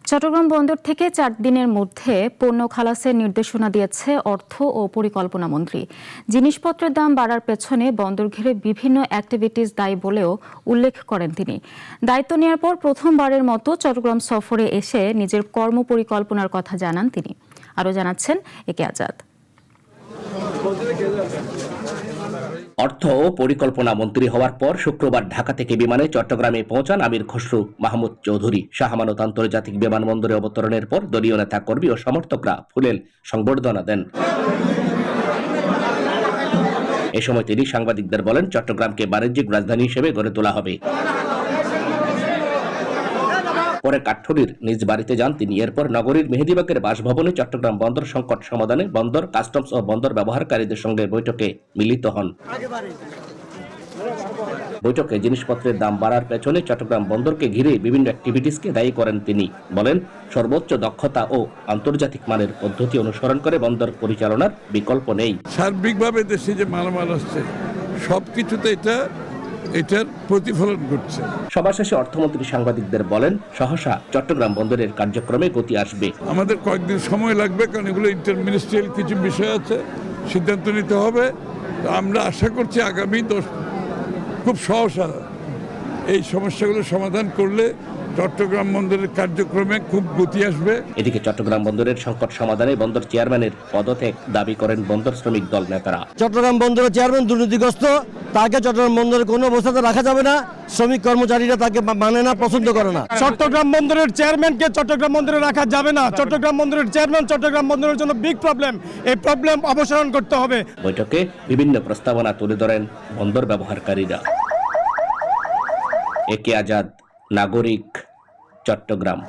চট্টগ্রাম বন্দর থেকে 4 দিনের মধ্যে পণ্য খালাসের নির্দেশনা দিয়েছে অর্থ ও পরিকল্পনা মন্ত্রী। জিনিসপত্রের দাম বাড়ার পেছনে বন্দর ঘিরে বিভিন্ন অ্যাক্টিভিটিস দায়ী বলেও উল্লেখ করেন তিনি। দায়িত্ব নেওয়ার পর প্রথমবারের মতো চট্টগ্রাম সফরে এসে নিজের কর্মপরিকল্পনার কথা জানান তিনি। আরও জানাচ্ছেন একে আজাদ। অর্থ ও পরিকল্পনা মন্ত্রী হওয়ার পর শুক্রবার ঢাকা থেকে বিমানে চট্টগ্রামে পৌঁছান আমির খসরু মাহমুদ চৌধুরী। শাহ আমানত আন্তর্জাতিক বিমানবন্দরে অবতরণের পর দলীয় নেতা কর্মী ও সমর্থকরা ফুলেল সংবর্ধনা দেন। এ সময় তিনি সাংবাদিকদের বলেন, চট্টগ্রামকে বাণিজ্যিক রাজধানী হিসেবে গড়ে তোলা হবে। পরে কাঠঠুলির নিজ বাড়িতে যান তিনি। এরপর নগরীর মেহেদীবাগের বাসভবনে চট্টগ্রাম বন্দর সংকট সমাধানে বন্দর, কাস্টমস ও বন্দর ব্যবহারকারীদের সঙ্গে বৈঠকে মিলিত হন। বৈঠকে জিনিসপত্রের দাম বাড়ার পেছনে চট্টগ্রাম বন্দরকে ঘিরে বিভিন্ন অ্যাক্টিভিটিসকে দায়ী করেন তিনি। বলেন, সর্বোচ্চ দক্ষতা ও আন্তর্জাতিক মানের পদ্ধতি অনুসরণ করে বন্দর পরিচালনার বিকল্প নেই। সার্বিকভাবে দেশে যে মালামাল আসছে সবকিছুতে এটার প্রতিফলন ঘটছে। সভা শেষে অর্থমন্ত্রী সাংবাদিকদের বলেন, সহসা চট্টগ্রাম বন্দরের কার্যক্রমে গতি আসবে। আমাদের কয়েকদিন সময় লাগবে, কারণ এগুলো ইন্টারমিনিস্ট্রিয়াল কিছু বিষয় আছে, সিদ্ধান্ত নিতে হবে। আমরা আশা করছি আগামী খুব সহসা এই সমস্যাগুলো সমাধান করলে চট্টগ্রাম বন্দরের কার্যক্রমে খুব গতি আসবে। এদিকে চট্টগ্রাম বন্দরের সংকট সমাধানে বন্দর চেয়ারম্যানের পদত্যাগ দাবি করেন বন্দর শ্রমিক দল নেতারা। চট্টগ্রাম বন্দরের চেয়ারম্যান দুর্নীতিগ্রস্ত, তাকে চট্টগ্রাম বন্দরে কোনো অবস্থাতে রাখা যাবে না। শ্রমিক কর্মচারীরা তাকে মানে না, পছন্দ করে না। চট্টগ্রাম বন্দরের চেয়ারম্যানকে চট্টগ্রাম বন্দরে রাখা যাবে না। চট্টগ্রাম বন্দরের চেয়ারম্যান চট্টগ্রাম বন্দরের জন্য বিগ প্রবলেম। এই প্রবলেম অপসারণ করতে হবে। বৈঠকে বিভিন্ন প্রস্তাবনা তুলে ধরেন বন্দর ব্যবহারকারীরা। একে আজাদ, নাগরিক, চট্টগ্রাম।